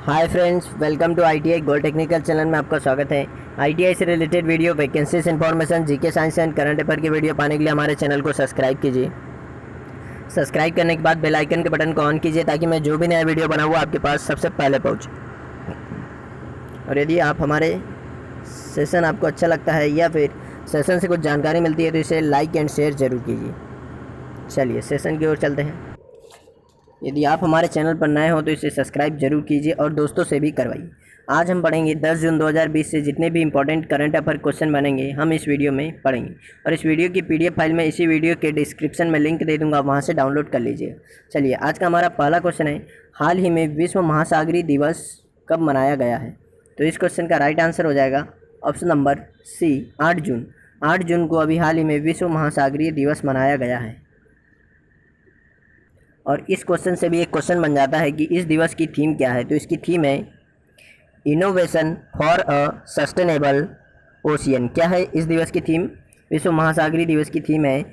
Hi friends, welcome to ITI gold technical channel में आपका स्वागत है। आईटीआई से related video, vacancies information, GK science and current affair की वीडियो पाने के लिए हमारे चैनल को सब्सक्राइब कीजिए। सब्सक्राइब करने के बाद बेल आइकन के बटन को ऑन कीजिए ताकि मैं जो भी नया वीडियो बनाऊँ आपके पास सबसे पहले पहुँचे। और यदि आप हमारे सेशन आपको अच्छा लगता है या फिर सेशन से कुछ जानकारी मिलती है तो इसे लाइक एंड शेयर ज़रूर कीजिए। चलिए सेशन की ओर चलते हैं। यदि आप हमारे चैनल पर नए हो तो इसे सब्सक्राइब जरूर कीजिए और दोस्तों से भी करवाइए। आज हम पढ़ेंगे 10 जून 2020 से जितने भी इंपॉर्टेंट करंट अफेयर क्वेश्चन बनेंगे हम इस वीडियो में पढ़ेंगे। और इस वीडियो की पीडीएफ फाइल में इसी वीडियो के डिस्क्रिप्शन में लिंक दे दूंगा, वहां से डाउनलोड कर लीजिए। चलिए आज का हमारा पहला क्वेश्चन है, हाल ही में विश्व महासागरीय दिवस कब मनाया गया है? तो इस क्वेश्चन का राइट आंसर हो जाएगा ऑप्शन नंबर सी, 8 जून। 8 जून को अभी हाल ही में विश्व महासागरीय दिवस मनाया गया है। और इस क्वेश्चन से भी एक क्वेश्चन बन जाता है कि इस दिवस की थीम क्या है? तो इसकी थीम है innovation for a sustainable ocean. क्या है इस दिवस की थीम? विश्व महासागरीय दिवस की थीम है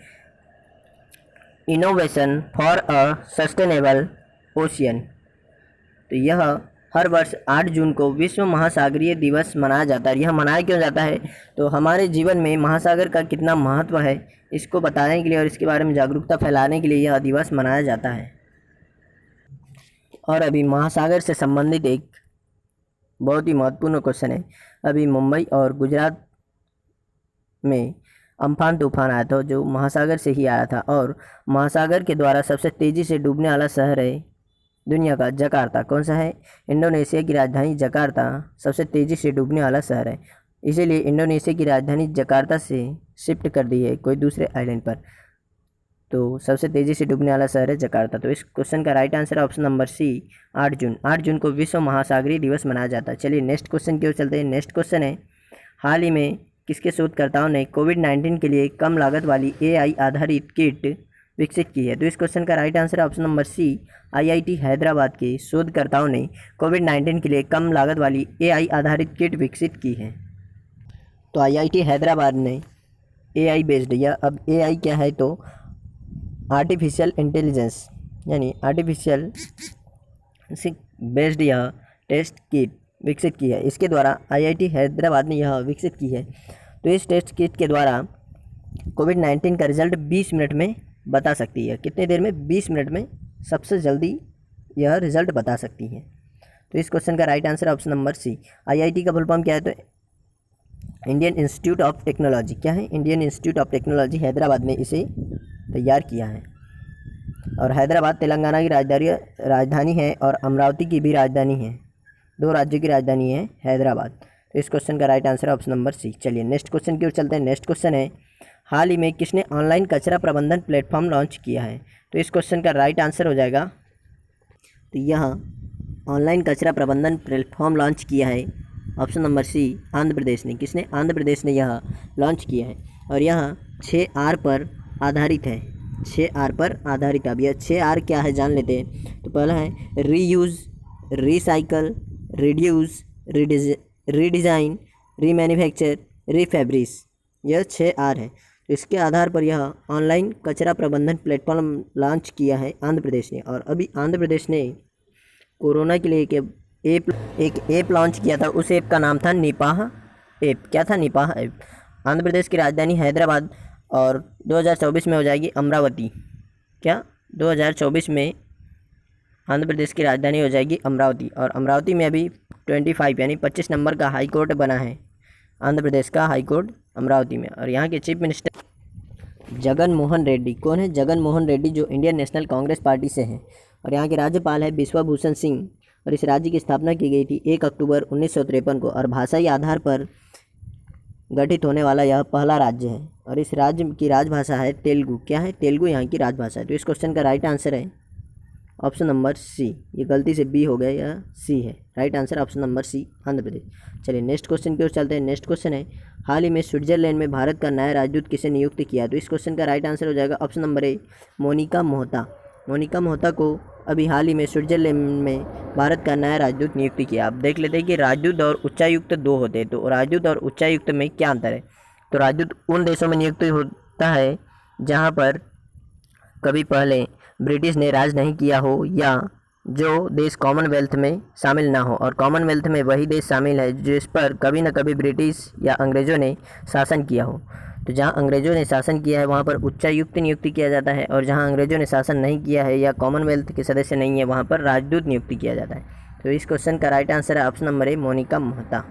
innovation for a sustainable ocean. तो यह हर वर्ष 8 जून को विश्व महासागरीय दिवस मनाया जाता है। यह मनाया क्यों जाता है? तो हमारे जीवन में महासागर का कितना महत्व है इसको बताने के लिए और इसके बारे में जागरूकता फैलाने के लिए यह दिवस मनाया जाता है। और अभी महासागर से संबंधित एक बहुत ही महत्वपूर्ण क्वेश्चन है। अभी मुंबई और गुजरात में अम्फान तूफान आया था जो महासागर से ही आया था। और महासागर के द्वारा सबसे तेज़ी से डूबने वाला शहर है दुनिया का जकार्ता। कौन सा है? इंडोनेशिया की राजधानी जकार्ता सबसे तेज़ी से डूबने वाला शहर है, इसीलिए इंडोनेशिया की राजधानी जकार्ता से शिफ्ट कर दी है कोई दूसरे आइलैंड पर। तो सबसे तेज़ी से डूबने वाला शहर है जकार्ता। तो इस क्वेश्चन का राइट आंसर है ऑप्शन नंबर सी, 8 जून। 8 जून को विश्व महासागरीय दिवस मनाया जाता है। चलिए नेक्स्ट क्वेश्चन की ओर चलते हैं। नेक्स्ट क्वेश्चन है, हाल ही में किसके शोधकर्ताओं ने कोविड-19 के लिए कम लागत वाली AI आधारित किट विकसित की है? तो इस क्वेश्चन का राइट आंसर है option number C, IIT Hyderabad के शोधकर्ताओं ने कोविड-19 के लिए कम लागत वाली AI आधारित किट विकसित की है। तो IIT हैदराबाद ने AI बेस्ड, या अब AI क्या है तो आर्टिफिशियल इंटेलिजेंस यानी आर्टिफिशियल बेस्ड यह टेस्ट किट विकसित की है। इसके द्वारा IIT हैदराबाद ने यह विकसित की है। तो इस टेस्ट किट के द्वारा कोविड-19 का रिजल्ट 20 मिनट में बता सकती है। कितने देर में? 20 मिनट में सबसे जल्दी यह रिजल्ट बता सकती है। तो इस क्वेश्चन का right answer option number C. IIT का फुल फॉर्म क्या है? तो इंडियन इंस्टीट्यूट ऑफ टेक्नोलॉजी। क्या है? Indian Institute of Technology Hyderabad ने इसे तैयार किया है। और हैदराबाद तेलंगाना की राजधानी है और अमरावती की भी राजधानी है। 2 राज्यों की राजधानी है हैदराबाद। तो इस क्वेश्चन का right answer option number C. चलिए नेक्स्ट क्वेश्चन की ओर चलते हैं। नेक्स्ट क्वेश्चन है, हाल ही में किसने ऑनलाइन कचरा प्रबंधन प्लेटफॉर्म लॉन्च किया है? तो इस क्वेश्चन का राइट आंसर हो जाएगा, तो यह ऑनलाइन कचरा प्रबंधन प्लेटफॉर्म लॉन्च किया है ऑप्शन नंबर सी, आंध्र प्रदेश ने। किसने? आंध्र प्रदेश ने यह लॉन्च किया है। और यह 6R पर आधारित है। 6R पर आधारित है। अब यह 6R क्या है जान लेते हैं। तो पहला है reuse, recycle, reduce, redesign, remanufacture, रीफैब्रिस। यह 6R है। तो इसके आधार पर यह ऑनलाइन कचरा प्रबंधन प्लेटफॉर्म लॉन्च किया है आंध्र प्रदेश ने। और अभी आंध्र प्रदेश ने कोरोना के लिए एक ऐप लॉन्च किया था। उस ऐप का नाम था निपाह ऐप। क्या था? Nipah app. आंध्र प्रदेश की राजधानी हैदराबाद और 2024 में हो जाएगी अमरावती। क्या? 2024 में आंध्र प्रदेश की राजधानी हो जाएगी अमरावती। और अमरावती में अभी 25 यानी 25 नंबर का हाई कोर्ट बना है। आंध्र प्रदेश का हाई कोर्ट अमरावती में। और यहाँ के चीफ मिनिस्टर जगन मोहन रेड्डी। कौन है? जगन मोहन रेड्डी, जो इंडियन नेशनल कांग्रेस पार्टी से हैं। और यहाँ के राज्यपाल है बिश्वभूषण सिंह। और इस राज्य की स्थापना की गई थी 1 अक्टूबर 1953 को। और भाषाई आधार पर गठित होने वाला यह पहला राज्य है। और इस राज्य की राजभाषा है तेलुगु। क्या है? तेलुगु यहाँ की राजभाषा है। तो इस क्वेश्चन का राइट आंसर है ऑप्शन नंबर सी। ये गलती से बी हो गया, यह सी है। Right answer option number C, Andhra Pradesh. चलिए नेक्स्ट क्वेश्चन की ओर चलते हैं। नेक्स्ट क्वेश्चन है, हाल ही में स्विट्जरलैंड में भारत का नया राजदूत किसे नियुक्त किया? तो इस क्वेश्चन का राइट आंसर हो जाएगा option number A, Monika Mohta. Monika Mohta को अभी हाल ही में स्विट्जरलैंड में भारत का नया राजदूत नियुक्त किया। अब देख लेते हैं कि राजदूत और उच्चायुक्त 2 होते हैं। तो राजदूत और उच्चायुक्त में क्या अंतर है? तो राजदूत उन देशों में नियुक्त होता है जहाँ पर कभी पहले ब्रिटिश ने राज नहीं किया हो या जो देश कॉमनवेल्थ में शामिल ना हो, और कॉमनवेल्थ में वही देश शामिल है जिस पर कभी न कभी ब्रिटिश या अंग्रेज़ों ने शासन किया हो। तो जहाँ अंग्रेज़ों ने शासन किया है वहाँ पर उच्चायुक्त नियुक्ति किया जाता है, और जहाँ अंग्रेज़ों ने शासन नहीं किया है या कॉमनवेल्थ के सदस्य नहीं है वहाँ पर राजदूत नियुक्ति किया जाता है। तो इस क्वेश्चन का राइट आंसर है option number A, Monika Mohta.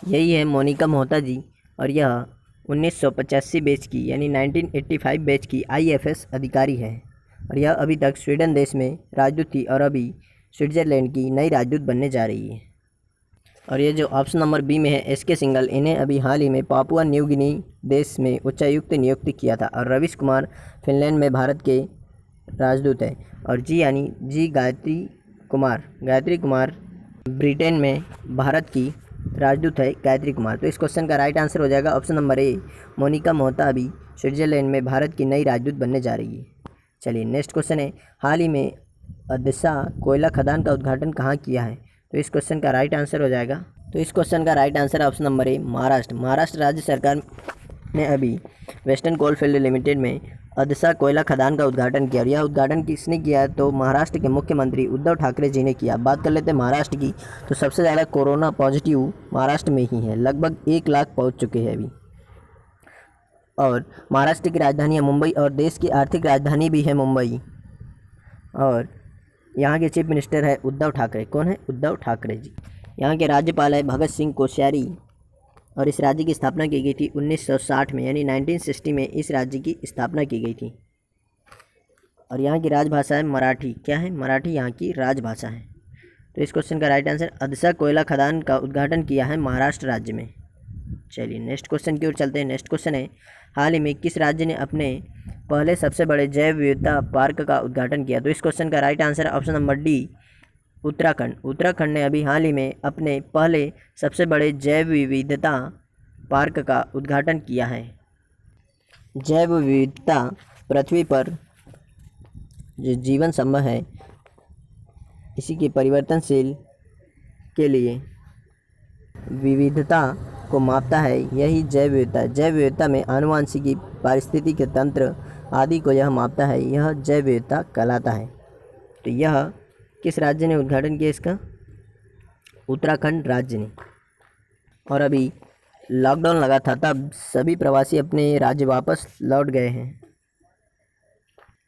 यही है मोनिका मोहता जी, और यह 1985 बैच की यानी 1985 बैच की IFS अधिकारी है, और यह अभी तक स्वीडन देश में राजदूत थी और अभी स्विट्ज़रलैंड की नई राजदूत बनने जा रही है। और ये जो ऑप्शन नंबर बी में है SK सिंघल, इन्हें अभी हाल ही में पापुआ न्यू गिनी देश में उच्चायुक्त नियुक्त किया था, और रवीश कुमार फिनलैंड में भारत के राजदूत है, और जी यानी जी गायत्री कुमार ब्रिटेन में भारत की राजदूत है गायत्री कुमार। तो इस क्वेश्चन का राइट आंसर हो जाएगा option number A, Monika Mohta अभी स्विट्ज़रलैंड में भारत की नई राजदूत बनने जा रही है। चलिए नेक्स्ट क्वेश्चन है, हाल ही में अदसा कोयला खदान का उद्घाटन कहाँ किया है? तो इस क्वेश्चन का राइट आंसर हो जाएगा, तो इस क्वेश्चन का राइट आंसर ऑप्शन नंबर ए, महाराष्ट्र राज्य सरकार ने अभी वेस्टर्न कोलफील्ड लिमिटेड में अदसा कोयला खदान का उद्घाटन किया, और यह उद्घाटन किसने किया? तो महाराष्ट्र के मुख्यमंत्री उद्धव ठाकरे जी ने किया। बात कर लेते हैं महाराष्ट्र की, तो सबसे ज़्यादा कोरोना पॉजिटिव महाराष्ट्र में ही है, लगभग 1 लाख पहुँच चुके हैं अभी। और महाराष्ट्र की राजधानी है मुंबई, और देश की आर्थिक राजधानी भी है मुंबई, और यहाँ के चीफ मिनिस्टर है उद्धव ठाकरे। कौन है? उद्धव ठाकरे जी। यहाँ के राज्यपाल है भगत सिंह कोश्यारी, और इस राज्य की स्थापना की गई थी 1960 में, यानी 1960 में इस राज्य की स्थापना की गई थी। और यहाँ की राजभाषा है मराठी। क्या है? मराठी यहाँ की राजभाषा है। तो इस क्वेश्चन का राइट आंसर, अदसा कोयला खदान का उद्घाटन किया है महाराष्ट्र राज्य में। चलिए नेक्स्ट क्वेश्चन की ओर चलते हैं। नेक्स्ट क्वेश्चन है, हाल ही में किस राज्य ने अपने पहले सबसे बड़े जैव विविधता पार्क का उद्घाटन किया? तो इस क्वेश्चन का राइट आंसर है option number D, Uttarakhand. Uttarakhand ने अभी हाल ही में अपने पहले सबसे बड़े जैव विविधता पार्क का उद्घाटन किया है। जैव विविधता पृथ्वी पर जो जीवन संभव है इसी के परिवर्तनशील के लिए विविधता को मापता है, यही जैव विविधता। जैव विविधता में आनुवंशिकी, पारिस्थितिक तंत्र आदि को यह मापता है, यह जैव विविधता कहलाता है। तो यह किस राज्य ने उद्घाटन किया इसका? उत्तराखंड राज्य ने। और अभी लॉकडाउन लगा था तब सभी प्रवासी अपने राज्य वापस लौट गए हैं,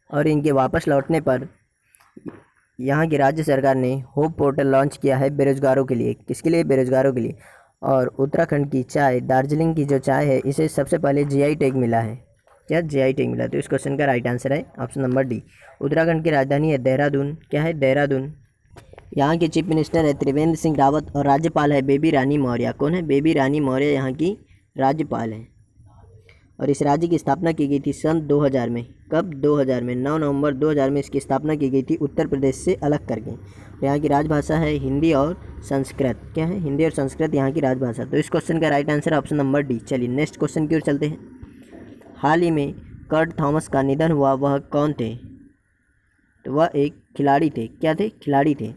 और इनके वापस लौटने पर यहाँ की राज्य सरकार ने होप पोर्टल लॉन्च किया है बेरोजगारों के लिए। किसके लिए? बेरोजगारों के लिए। और उत्तराखंड की चाय, दार्जिलिंग की जो चाय है, इसे सबसे पहले GI टैग मिला है। क्या? GI टैग मिला। तो इस क्वेश्चन का राइट आंसर है ऑप्शन नंबर डी, उत्तराखंड की राजधानी है देहरादून। क्या है? देहरादून। यहाँ के चीफ मिनिस्टर है त्रिवेंद्र सिंह रावत, और राज्यपाल है बेबी रानी मौर्य। कौन है? बेबी रानी मौर्य यहाँ की राज्यपाल है। और इस राज्य की स्थापना की गई थी सन 2000 में। कब? 2000 में, 9 नवंबर 2000 में इसकी स्थापना की गई थी, उत्तर प्रदेश से अलग करके। यहाँ की राजभाषा है हिंदी और संस्कृत। क्या है? हिंदी और संस्कृत यहाँ की राजभाषा। तो इस क्वेश्चन का right answer option number D. चलिए नेक्स्ट क्वेश्चन की ओर चलते हैं। हाल ही में कर्ट थॉमस का निधन हुआ, वह कौन थे? तो वह एक खिलाड़ी थे। क्या थे? खिलाड़ी थे।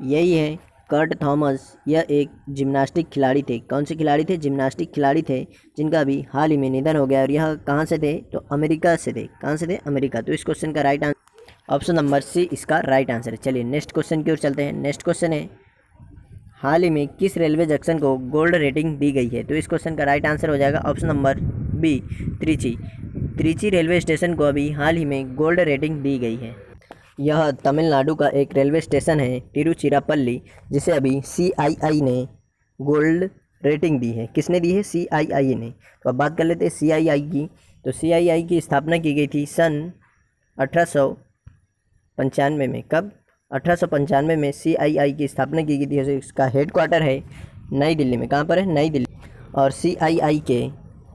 यही है कर्ट थॉमस, यह एक जिम्नास्टिक खिलाड़ी थे। कौन से खिलाड़ी थे? जिम्नास्टिक खिलाड़ी थे, जिनका अभी हाल ही में निधन हो गया, और यह कहाँ से थे? तो अमेरिका से थे। कहाँ से थे? अमेरिका। तो इस क्वेश्चन का right answer option number C इसका राइट आंसर है। चलिए नेक्स्ट क्वेश्चन की ओर चलते हैं। नेक्स्ट क्वेश्चन है, हाल ही में किस रेलवे जंक्शन को गोल्ड रेटिंग दी गई है? तो इस क्वेश्चन का राइट आंसर हो जाएगा option number B, Trichy. Trichy railway station को अभी हाल ही में गोल्ड रेटिंग दी गई है। यह तमिलनाडु का एक रेलवे स्टेशन है तिरुचिरापल्ली, जिसे अभी CII ने गोल्ड रेटिंग दी है। किसने दी है? CII ने। तो अब बात कर लेते हैं CII की। तो CII की स्थापना की गई थी सन 1895 में। कब? 1895 में CII की स्थापना की गई थी। इसका हेडक्वार्टर है नई दिल्ली में। कहाँ पर है? नई दिल्ली। और CII के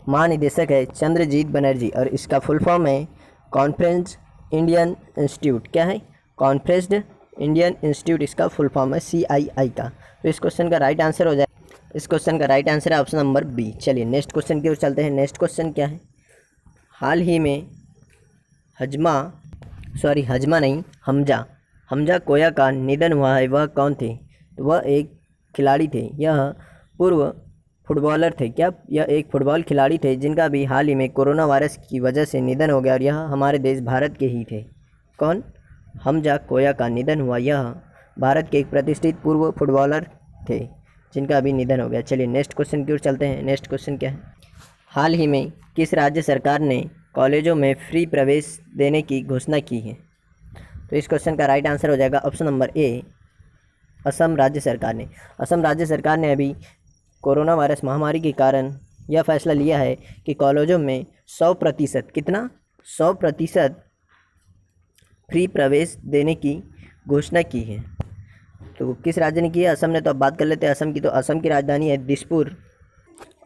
महानिदेशक है चंद्रजीत बनर्जी, और इसका फुल फॉर्म है कॉन्फ्रेंस इंडियन इंस्टीट्यूट। क्या है? कॉन्फ्रेंस्ड इंडियन इंस्टीट्यूट इसका फुल फॉर्म है CII का। तो इस क्वेश्चन का राइट आंसर हो जाए, इस क्वेश्चन का राइट आंसर है ऑप्शन नंबर बी। चलिए नेक्स्ट क्वेश्चन की ओर चलते हैं। नेक्स्ट क्वेश्चन क्या है? हाल ही में हमजा कोया का निधन हुआ है, वह कौन थे? तो वह एक खिलाड़ी थे, यह पूर्व फुटबॉलर थे। क्या? यह एक फुटबॉल खिलाड़ी थे, जिनका भी हाल ही में कोरोना वायरस की वजह से निधन हो गया, और यह हमारे देश भारत के ही थे। कौन? हमजा कोया का निधन हुआ। यह भारत के एक प्रतिष्ठित पूर्व फुटबॉलर थे जिनका अभी निधन हो गया। चलिए नेक्स्ट क्वेश्चन की ओर चलते हैं। नेक्स्ट क्वेश्चन क्या है? हाल ही में किस राज्य सरकार ने कॉलेजों में फ्री प्रवेश देने की घोषणा की है? तो इस क्वेश्चन का राइट आंसर हो जाएगा ऑप्शन नंबर ए, असम राज्य सरकार ने। असम राज्य सरकार ने अभी कोरोना वायरस महामारी के कारण यह फैसला लिया है कि कॉलेजों में 100% कितना 100% फ्री प्रवेश देने की घोषणा की है। तो किस राज्य ने की है? असम ने। तो अब बात कर लेते हैं असम की। तो असम की राजधानी है दिसपुर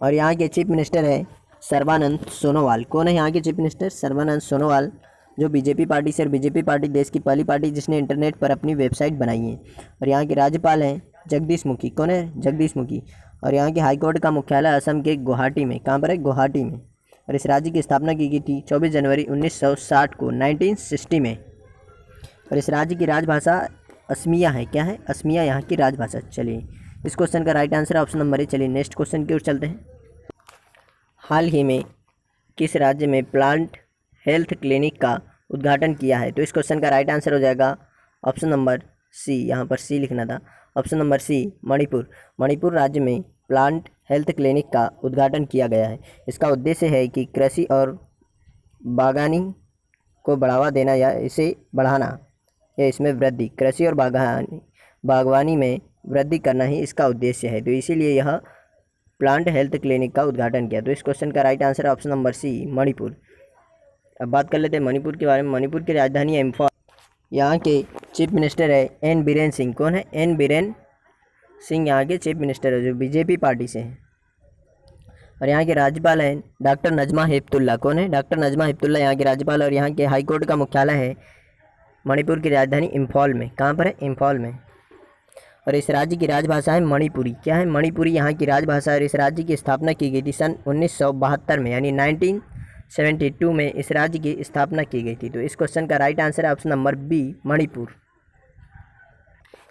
और यहाँ के चीफ मिनिस्टर है सर्बानंद सोनोवाल। कौन है यहाँ के चीफ मिनिस्टर? सर्बानंद सोनोवाल, जो बीजेपी पार्टी से, और बीजेपी पार्टी देश की पहली पार्टी जिसने इंटरनेट पर अपनी वेबसाइट बनाई है। और यहाँ के राज्यपाल हैं जगदीश मुखी। कौन है? जगदीश मुखी। और यहाँ के हाईकोर्ट का मुख्यालय असम के गुवाहाटी में। कहाँ पर है? गुवाहाटी में। और इस राज्य की स्थापना की गई थी 24 जनवरी 1960 को, 1960 में। और इस राज्य की राजभाषा असमिया है। क्या है? असमिया यहाँ की राजभाषा। चलिए इस क्वेश्चन का राइट आंसर ऑप्शन नंबर ए। चलिए नेक्स्ट क्वेश्चन की ओर चलते हैं। हाल ही में किस राज्य में प्लांट हेल्थ क्लिनिक का उद्घाटन किया है? तो इस क्वेश्चन का राइट आंसर हो जाएगा ऑप्शन नंबर सी। यहाँ पर सी लिखना था। Option number C, Manipur. Manipur राज्य में प्लांट हेल्थ क्लिनिक का उद्घाटन किया गया है। इसका उद्देश्य है कि कृषि और बागवानी को बढ़ावा देना या इसे बढ़ाना या इसमें वृद्धि, कृषि और बागवानी में वृद्धि करना ही इसका उद्देश्य है। तो इसीलिए यह प्लांट हेल्थ क्लिनिक का उद्घाटन किया। तो इस क्वेश्चन का राइट आंसर है ऑप्शन नंबर सी, मणिपुर। अब बात कर लेते हैं मणिपुर के बारे में। मणिपुर की राजधानी है इम्फाल। यहाँ के चीफ मिनिस्टर है एन बीरेन सिंह। कौन है? एन बीरेन सिंह यहाँ के चीफ मिनिस्टर है, जो बीजेपी पार्टी से हैं। और यहाँ के राज्यपाल हैं डॉक्टर नजमा हेपतुल्ला। कौन है? डॉक्टर नजमा हेपतुल्ला यहाँ के राज्यपाल। और यहाँ के हाईकोर्ट का मुख्यालय है मणिपुर की राजधानी इम्फाल में। कहाँ पर है? इम्फाल में। और इस राज्य की राजभाषा है मणिपुरी। क्या है? मणिपुरी यहाँ की राजभाषा। और इस राज्य की स्थापना की गई थी सन 1972 में, यानी 1972 में इस राज्य की स्थापना की गई थी। तो इस क्वेश्चन का राइट आंसर है ऑप्शन नंबर बी, मणिपुर।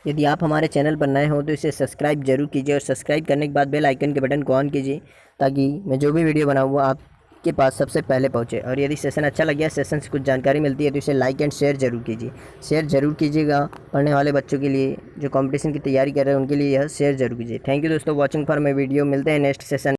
यदि आप हमारे चैनल पर नए हो तो इसे सब्सक्राइब जरूर कीजिए और सब्सक्राइब करने के बाद बेल आइकन के बटन को ऑन कीजिए ताकि मैं जो भी वीडियो बनाऊँ वो आपके पास सबसे पहले पहुँचे। और यदि सेशन अच्छा लग गया, सेशन से कुछ जानकारी मिलती है तो इसे लाइक एंड शेयर जरूर कीजिए। शेयर जरूर कीजिएगा पढ़ने वाले बच्चों के लिए, जो कंपटीशन की तैयारी कर रहे हैं उनके लिए यह शेयर जरूर कीजिए। थैंक यू दोस्तों वॉचिंग फॉर माई वीडियो। मिलते हैं नेक्स्ट सेशन।